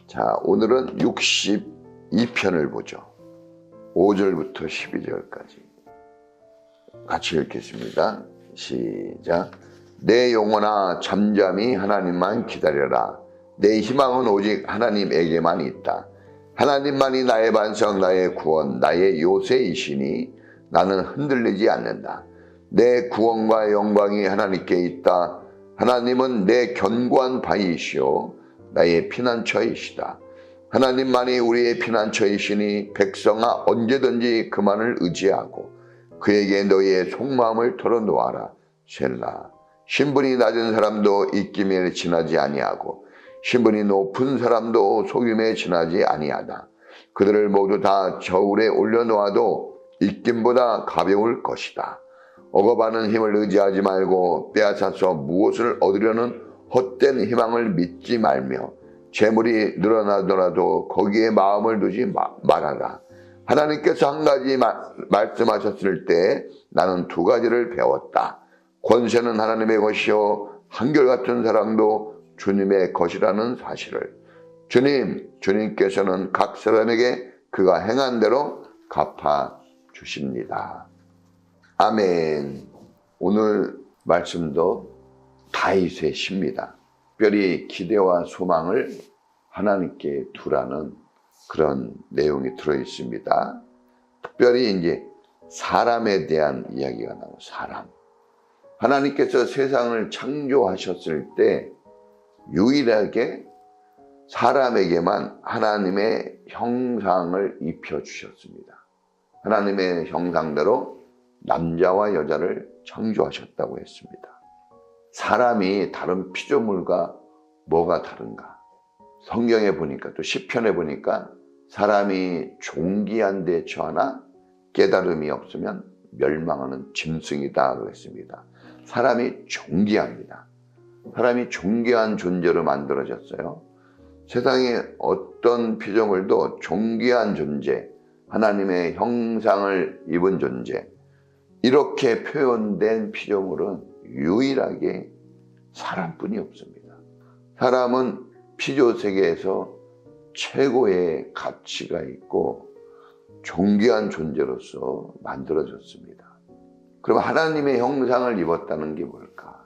자, 오늘은 62편을 보죠. 5절부터 12절까지 같이 읽겠습니다. 시작. 내 영혼아 잠잠히 하나님만 기다려라. 내 희망은 오직 하나님에게만 있다. 하나님만이 나의 반석, 나의 구원, 나의 요새이시니 나는 흔들리지 않는다. 내 구원과 영광이 하나님께 있다. 하나님은 내 견고한 바위이시오 나의 피난처이시다. 하나님만이 우리의 피난처이시니 백성아 언제든지 그만을 의지하고 그에게 너희의 속마음을 털어놓아라. 셀라. 신분이 낮은 사람도 입김에 지나지 아니하고 신분이 높은 사람도 속임에 지나지 아니하다. 그들을 모두 다 저울에 올려놓아도 입김보다 가벼울 것이다. 억압하는 힘을 의지하지 말고 빼앗아서 무엇을 얻으려는 헛된 희망을 믿지 말며 재물이 늘어나더라도 거기에 마음을 두지 말아라. 하나님께서 한 가지 말씀하셨을 때 나는 두 가지를 배웠다. 권세는 하나님의 것이요 한결같은 사랑도 주님의 것이라는 사실을. 주님께서는 각 사람에게 그가 행한 대로 갚아 주십니다. 아멘. 오늘 말씀도 다윗의 시입니다. 특별히 기대와 소망을 하나님께 두라는 그런 내용이 들어있습니다. 특별히 이제 사람에 대한 이야기가 나오고 사람. 하나님께서 세상을 창조하셨을 때 유일하게 사람에게만 하나님의 형상을 입혀주셨습니다. 하나님의 형상대로 남자와 여자를 창조하셨다고 했습니다. 사람이 다른 피조물과 뭐가 다른가? 성경에 보니까 또 시편에 보니까 사람이 존귀한 데 처하나 깨달음이 없으면 멸망하는 짐승이다라고 했습니다. 사람이 존귀합니다. 사람이 존귀한 존재로 만들어졌어요. 세상에 어떤 피조물도 존귀한 존재, 하나님의 형상을 입은 존재, 이렇게 표현된 피조물은 유일하게 사람뿐이 없습니다. 사람은 피조세계에서 최고의 가치가 있고 존귀한 존재로서 만들어졌습니다. 그럼 하나님의 형상을 입었다는 게 뭘까?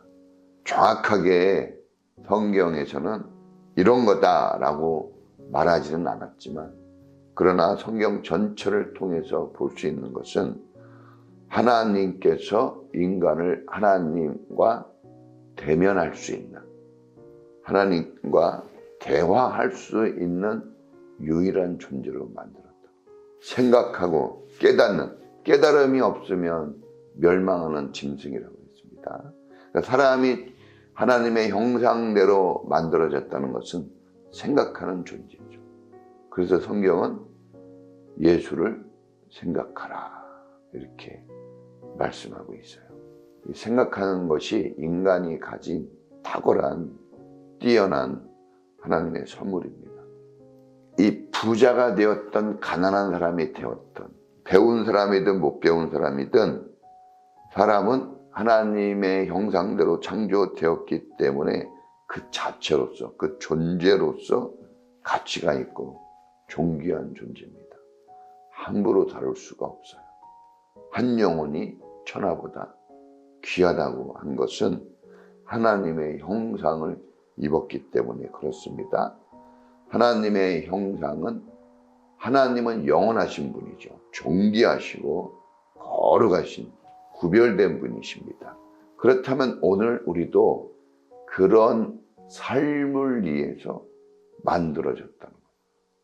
정확하게 성경에서는 이런 거다라고 말하지는 않았지만, 그러나 성경 전체를 통해서 볼 수 있는 것은 하나님께서 인간을 하나님과 대면할 수 있는, 하나님과 대화할 수 있는 유일한 존재로 만들었다. 생각하고 깨닫는, 깨달음이 없으면 멸망하는 짐승이라고 했습니다. 그러니까 사람이 하나님의 형상대로 만들어졌다는 것은 생각하는 존재죠. 그래서 성경은 예수를 생각하라 이렇게 말씀하고 있어요. 생각하는 것이 인간이 가진 탁월한 뛰어난 하나님의 선물입니다. 이 부자가 되었던 가난한 사람이 되었던 배운 사람이든 못 배운 사람이든 사람은 하나님의 형상대로 창조되었기 때문에 그 자체로서, 그 존재로서 가치가 있고 존귀한 존재입니다. 함부로 다룰 수가 없어요. 한 영혼이 천하보다 귀하다고 한 것은 하나님의 형상을 입었기 때문에 그렇습니다. 하나님의 형상은, 하나님은 영원하신 분이죠. 존귀하시고 거룩하신 구별된 분이십니다. 그렇다면 오늘 우리도 그런 삶을 위해서 만들어졌다는 거예요.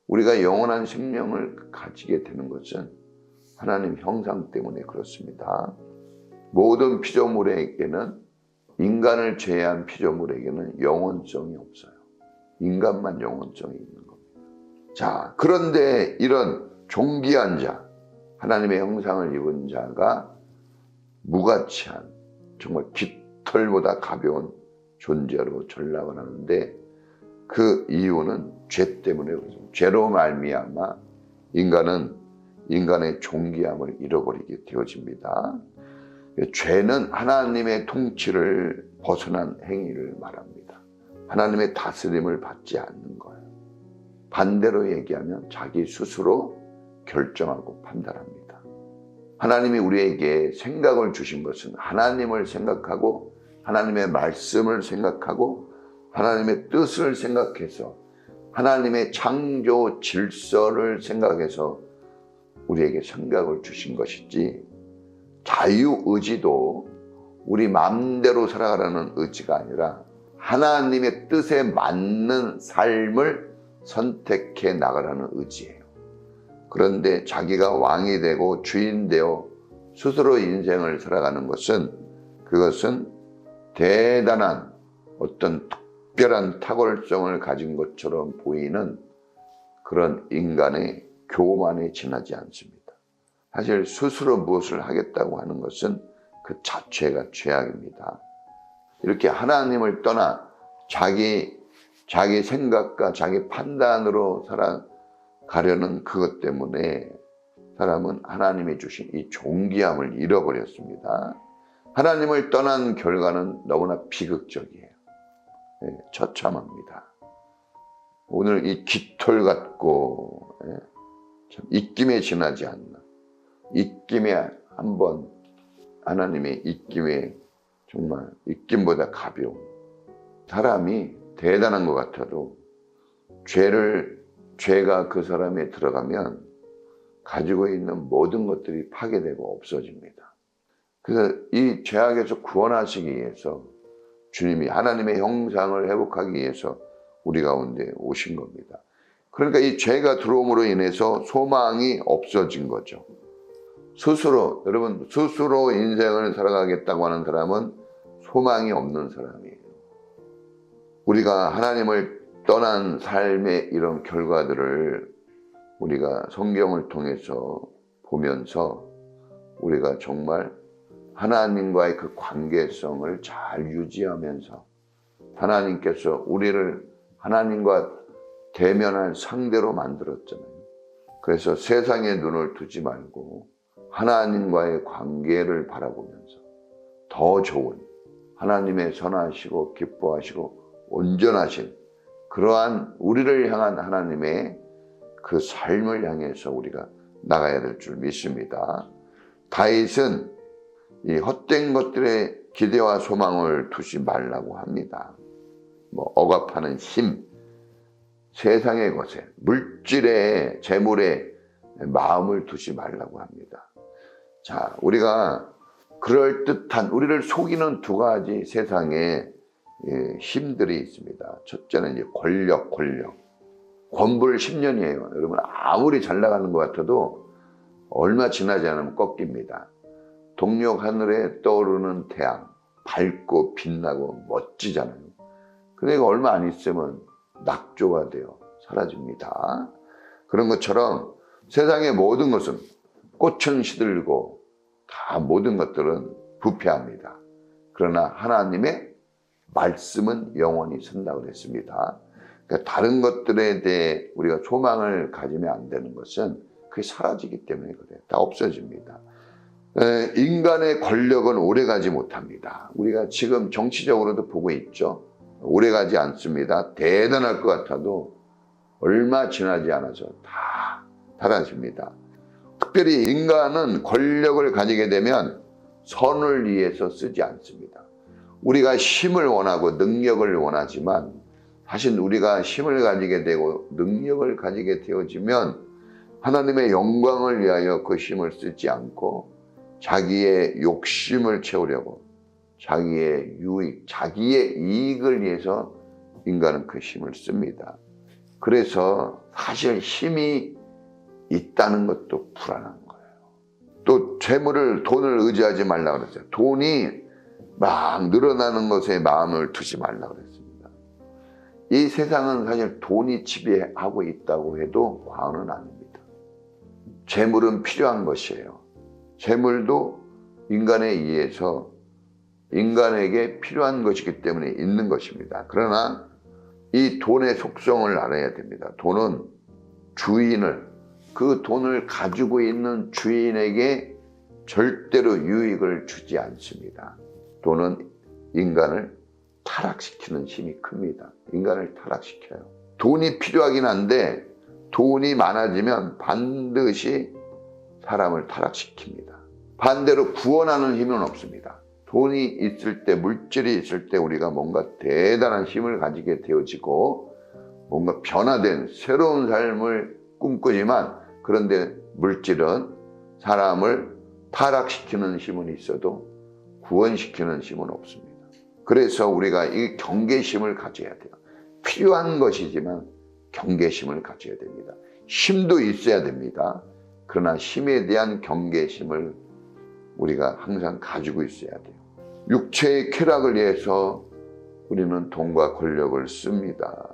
우리가 영원한 생명을 가지게 되는 것은 하나님 형상 때문에 그렇습니다. 모든 피조물에게는, 인간을 제외한 피조물에게는 영원성이 없어요. 인간만 영원성이 있는 겁니다. 자, 그런데 이런 존귀한 자, 하나님의 형상을 입은 자가 무가치한, 정말 깃털보다 가벼운 존재로 전락을 하는데, 그 이유는 죄 때문에 그렇습니다. 죄로 말미암아 인간은 인간의 존귀함을 잃어버리게 되어집니다. 죄는 하나님의 통치를 벗어난 행위를 말합니다. 하나님의 다스림을 받지 않는 거예요. 반대로 얘기하면 자기 스스로 결정하고 판단합니다. 하나님이 우리에게 생각을 주신 것은 하나님을 생각하고 하나님의 말씀을 생각하고 하나님의 뜻을 생각해서 하나님의 창조 질서를 생각해서 우리에게 생각을 주신 것이지, 자유의지도 우리 마음대로 살아가라는 의지가 아니라 하나님의 뜻에 맞는 삶을 선택해 나가라는 의지예요. 그런데 자기가 왕이 되고 주인 되어 스스로 인생을 살아가는 것은, 그것은 대단한 어떤 특별한 탁월성을 가진 것처럼 보이는 그런 인간의 교만에 지나지 않습니다. 사실 스스로 무엇을 하겠다고 하는 것은 그 자체가 죄악입니다. 이렇게 하나님을 떠나 자기 생각과 자기 판단으로 살아가려는 그것 때문에 사람은 하나님이 주신 이 존귀함을 잃어버렸습니다. 하나님을 떠난 결과는 너무나 비극적이에요. 처참합니다. 오늘 이 깃털 같고 참 입김에 지나지 않나. 입김에 한번 하나님의 입김에 정말 입김보다 가벼운 사람이 대단한 것 같아도 죄가 그 사람에 들어가면 가지고 있는 모든 것들이 파괴되고 없어집니다. 그래서 이 죄악에서 구원하시기 위해서 주님이 하나님의 형상을 회복하기 위해서 우리 가운데 오신 겁니다. 그러니까 이 죄가 들어옴으로 인해서 소망이 없어진 거죠. 여러분 스스로 인생을 살아가겠다고 하는 사람은 소망이 없는 사람이에요. 우리가 하나님을 떠난 삶의 이런 결과들을 우리가 성경을 통해서 보면서 우리가 정말 하나님과의 그 관계성을 잘 유지하면서, 하나님께서 우리를 하나님과 대면할 상대로 만들었잖아요. 그래서 세상에 눈을 두지 말고 하나님과의 관계를 바라보면서 더 좋은 하나님의 선하시고 기뻐하시고 온전하신 그러한 우리를 향한 하나님의 그 삶을 향해서 우리가 나가야 될 줄 믿습니다. 다윗은 이 헛된 것들에 기대와 소망을 두지 말라고 합니다. 억압하는 힘, 세상의 것에, 물질에, 재물에 마음을 두지 말라고 합니다. 자, 우리가 그럴듯한, 우리를 속이는 두 가지 세상의 힘들이 있습니다. 첫째는 이제 권력. 권불 10년이에요. 여러분, 아무리 잘 나가는 것 같아도 얼마 지나지 않으면 꺾입니다. 동력 하늘에 떠오르는 태양, 밝고 빛나고 멋지잖아요. 근데 이거 얼마 안 있으면 낙조가 되어 사라집니다. 그런 것처럼 세상의 모든 것은 꽃은 시들고 다 모든 것들은 부패합니다. 그러나 하나님의 말씀은 영원히 선다고 그랬습니다. 그러니까 다른 것들에 대해 우리가 소망을 가지면 안 되는 것은 그게 사라지기 때문에 그래요. 다 없어집니다. 인간의 권력은 오래가지 못합니다. 우리가 지금 정치적으로도 보고 있죠. 오래가지 않습니다. 대단할 것 같아도 얼마 지나지 않아서 다 사라집니다. 특별히 인간은 권력을 가지게 되면 선을 위해서 쓰지 않습니다. 우리가 힘을 원하고 능력을 원하지만 사실 우리가 힘을 가지게 되고 능력을 가지게 되어지면 하나님의 영광을 위하여 그 힘을 쓰지 않고 자기의 욕심을 채우려고 자기의 유익, 자기의 이익을 위해서 인간은 그 힘을 씁니다. 그래서 사실 힘이 있다는 것도 불안한 거예요. 또 돈을 의지하지 말라고 그랬어요. 돈이 막 늘어나는 것에 마음을 두지 말라고 그랬습니다. 이 세상은 사실 돈이 지배하고 있다고 해도 과언은 아닙니다. 재물은 필요한 것이에요. 재물도 인간에 의해서 인간에게 필요한 것이기 때문에 있는 것입니다. 그러나 이 돈의 속성을 알아야 됩니다. 돈은 그 돈을 가지고 있는 주인에게 절대로 유익을 주지 않습니다. 돈은 인간을 타락시키는 힘이 큽니다. 인간을 타락시켜요. 돈이 필요하긴 한데 돈이 많아지면 반드시 사람을 타락시킵니다. 반대로 구원하는 힘은 없습니다. 돈이 있을 때, 물질이 있을 때 우리가 뭔가 대단한 힘을 가지게 되어지고 뭔가 변화된 새로운 삶을 꿈꾸지만, 그런데 물질은 사람을 타락시키는 힘은 있어도 구원시키는 힘은 없습니다. 그래서 우리가 이 경계심을 가져야 돼요. 필요한 것이지만 경계심을 가져야 됩니다. 힘도 있어야 됩니다. 그러나 힘에 대한 경계심을 우리가 항상 가지고 있어야 돼요. 육체의 쾌락을 위해서 우리는 돈과 권력을 씁니다.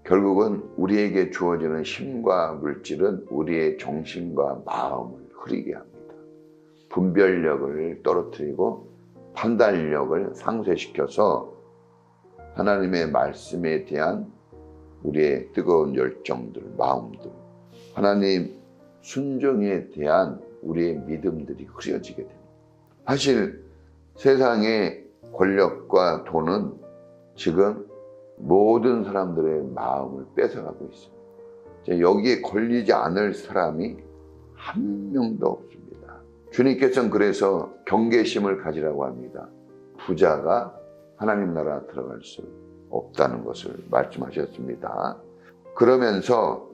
결국은 우리에게 주어지는 힘과 물질은 우리의 정신과 마음을 흐리게 합니다. 분별력을 떨어뜨리고 판단력을 상쇄시켜서 하나님의 말씀에 대한 우리의 뜨거운 열정들, 마음들, 하나님 순종에 대한 우리의 믿음들이 흐려지게 됩니다. 사실 세상의 권력과 돈은 지금 모든 사람들의 마음을 뺏어가고 있습니다. 여기에 걸리지 않을 사람이 한 명도 없습니다. 주님께서는 그래서 경계심을 가지라고 합니다. 부자가 하나님 나라 들어갈 수 없다는 것을 말씀하셨습니다. 그러면서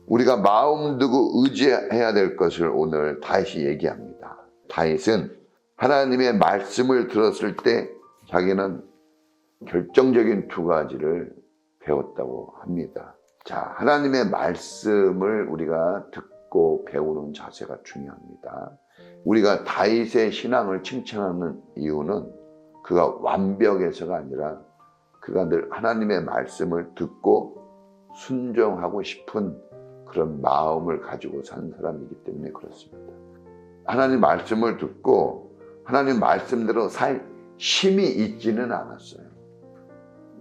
우리가 마음 두고 의지해야 될 것을 오늘 다윗이 얘기합니다. 다윗은 하나님의 말씀을 들었을 때 자기는 결정적인 두 가지를 배웠다고 합니다. 자, 하나님의 말씀을 우리가 듣고 배우는 자세가 중요합니다. 우리가 다윗의 신앙을 칭찬하는 이유는 그가 완벽해서가 아니라 그가 늘 하나님의 말씀을 듣고 순종하고 싶은 그런 마음을 가지고 산 사람이기 때문에 그렇습니다. 하나님 말씀을 듣고 하나님 말씀대로 살 힘이 있지는 않았어요.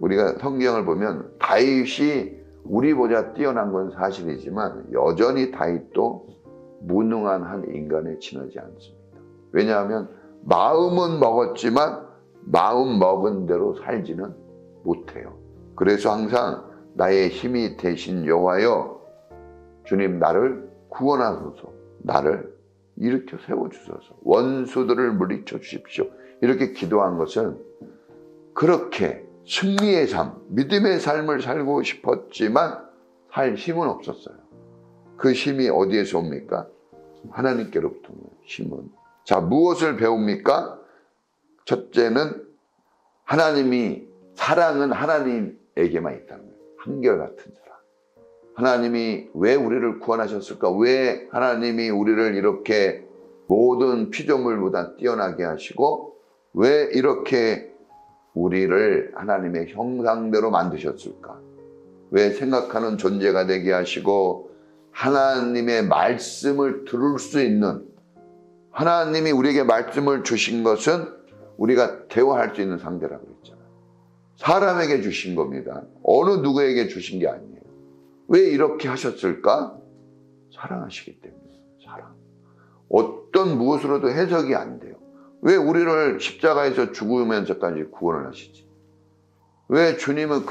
우리가 성경을 보면 다윗이 우리보다 뛰어난 건 사실이지만 여전히 다윗도 무능한 한 인간에 지나지 않습니다. 왜냐하면 마음은 먹었지만 마음 먹은 대로 살지는 못해요. 그래서 항상 나의 힘이 되신 여호와여, 주님 나를 구원하소서, 나를 일으켜 세워주소서, 원수들을 물리쳐 주십시오. 이렇게 기도한 것은 그렇게 승리의 삶, 믿음의 삶을 살고 싶었지만 살 힘은 없었어요. 그 힘이 어디에서 옵니까? 하나님께로부터 오는 힘은. 자, 무엇을 배웁니까? 첫째는 사랑은 하나님에게만 있다는 거예요. 한결같은 사랑. 하나님이 왜 우리를 구원하셨을까? 왜 하나님이 우리를 이렇게 모든 피조물보다 뛰어나게 하시고 왜 이렇게 우리를 하나님의 형상대로 만드셨을까? 왜 생각하는 존재가 되게 하시고 하나님의 말씀을 들을 수 있는, 하나님이 우리에게 말씀을 주신 것은 우리가 대화할 수 있는 상대라고 그랬잖아요. 사람에게 주신 겁니다. 어느 누구에게 주신 게 아니에요. 왜 이렇게 하셨을까? 사랑하시기 때문에. 사랑. 어떤 무엇으로도 해석이 안 돼요. 왜 우리를 십자가에서 죽으면서까지 구원을 하시지? 왜 주님은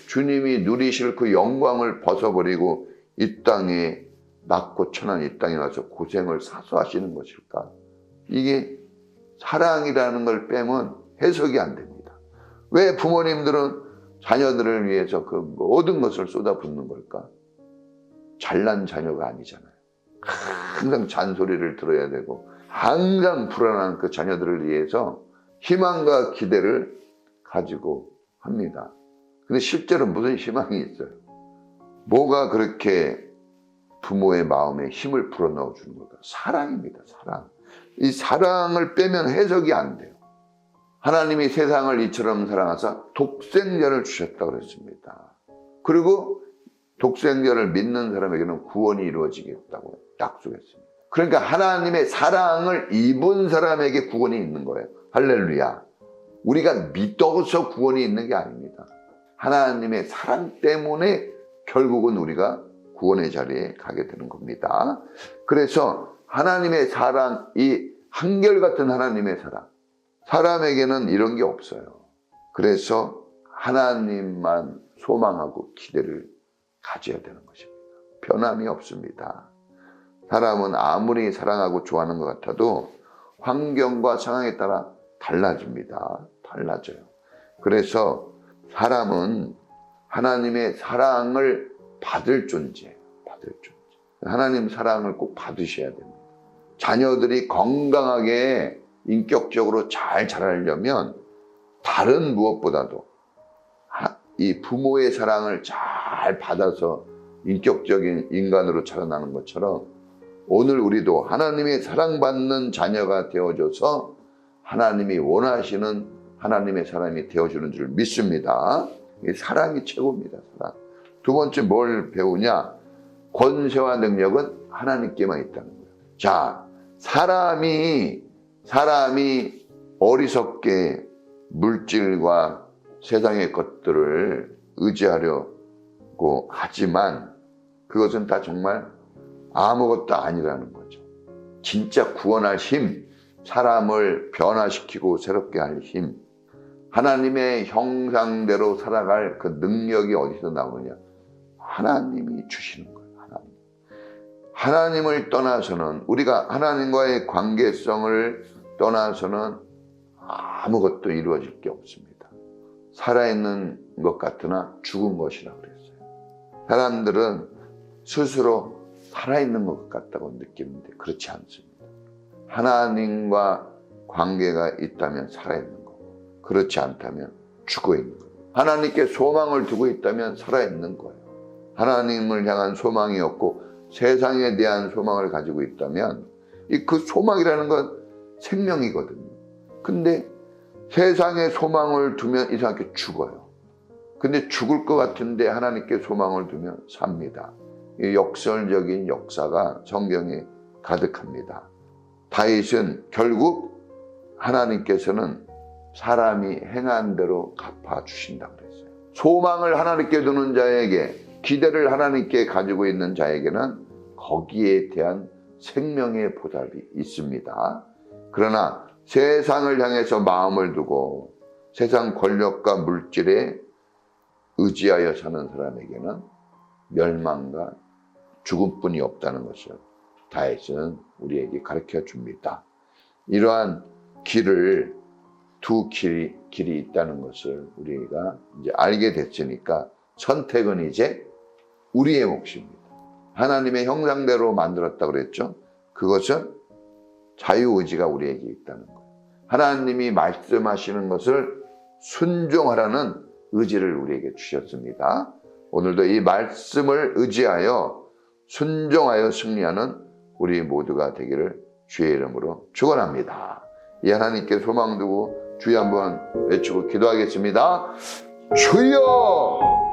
주님이 누리실 그 영광을 벗어버리고 이 땅에 낮고 천한 이 땅에 와서 고생을 사수하시는 것일까? 이게 사랑이라는 걸 빼면 해석이 안 됩니다. 왜 부모님들은 자녀들을 위해서 그 모든 것을 쏟아붓는 걸까? 잘난 자녀가 아니잖아요. 항상 잔소리를 들어야 되고 항상 불안한 그 자녀들을 위해서 희망과 기대를 가지고 합니다. 근데 실제로 무슨 희망이 있어요? 뭐가 그렇게 부모의 마음에 힘을 불어넣어 주는 걸까? 사랑입니다. 사랑. 이 사랑을 빼면 해석이 안 돼요. 하나님이 세상을 이처럼 사랑하사 독생자를 주셨다고 그랬습니다. 그리고 독생자를 믿는 사람에게는 구원이 이루어지겠다고 약속했습니다. 그러니까 하나님의 사랑을 입은 사람에게 구원이 있는 거예요. 할렐루야. 우리가 믿어서 구원이 있는 게 아닙니다. 하나님의 사랑 때문에 결국은 우리가 구원의 자리에 가게 되는 겁니다. 그래서 하나님의 사랑, 이 한결같은 하나님의 사랑, 사람에게는 이런 게 없어요. 그래서 하나님만 소망하고 기대를 가져야 되는 것입니다. 변함이 없습니다. 사람은 아무리 사랑하고 좋아하는 것 같아도 환경과 상황에 따라 달라집니다. 달라져요. 그래서 사람은 하나님의 사랑을 받을 존재예요. 받을 존재. 하나님 사랑을 꼭 받으셔야 됩니다. 자녀들이 건강하게 인격적으로 잘 자라려면 다른 무엇보다도 이 부모의 사랑을 잘 받아서 인격적인 인간으로 자라나는 것처럼 오늘 우리도 하나님의 사랑받는 자녀가 되어줘서 하나님이 원하시는 하나님의 사람이 되어주는 줄 믿습니다. 사랑이 최고입니다. 사랑. 두 번째 뭘 배우냐? 권세와 능력은 하나님께만 있다는 거예요. 자, 사람이 어리석게 물질과 세상의 것들을 의지하려고 하지만 그것은 다 정말 아무것도 아니라는 거죠. 진짜 구원할 힘, 사람을 변화시키고 새롭게 할 힘, 하나님의 형상대로 살아갈 그 능력이 어디서 나오느냐? 하나님이 주시는 거예요. 하나님을 떠나서는, 우리가 하나님과의 관계성을 떠나서는 아무것도 이루어질 게 없습니다. 살아있는 것 같으나 죽은 것이라 그랬어요. 사람들은 스스로 살아있는 것 같다고 느끼는데 그렇지 않습니다. 하나님과 관계가 있다면 살아있는 거고, 그렇지 않다면 죽어 있는 거예요. 하나님께 소망을 두고 있다면 살아있는 거예요. 하나님을 향한 소망이 없고 세상에 대한 소망을 가지고 있다면 그 소망이라는 건 생명이거든요. 근데 세상에 소망을 두면 이상하게 죽어요. 근데 죽을 것 같은데 하나님께 소망을 두면 삽니다. 이 역설적인 역사가 성경에 가득합니다. 다윗은 결국 하나님께서는 사람이 행한 대로 갚아주신다고 그랬어요. 소망을 하나님께 두는 자에게, 기대를 하나님께 가지고 있는 자에게는 거기에 대한 생명의 보답이 있습니다. 그러나 세상을 향해서 마음을 두고 세상 권력과 물질에 의지하여 사는 사람에게는 멸망과 죽음뿐이 없다는 것을 다윗은 우리에게 가르쳐 줍니다. 이러한 두 길이 있다는 것을 우리가 이제 알게 됐으니까 선택은 이제 우리의 몫입니다. 하나님의 형상대로 만들었다고 그랬죠. 그것은 자유의지가 우리에게 있다는 거예요. 하나님이 말씀하시는 것을 순종하라는 의지를 우리에게 주셨습니다. 오늘도 이 말씀을 의지하여 순종하여 승리하는 우리 모두가 되기를 주의 이름으로 축원합니다. 이 하나님께 소망 두고 주여 한번 외치고 기도하겠습니다. 주여!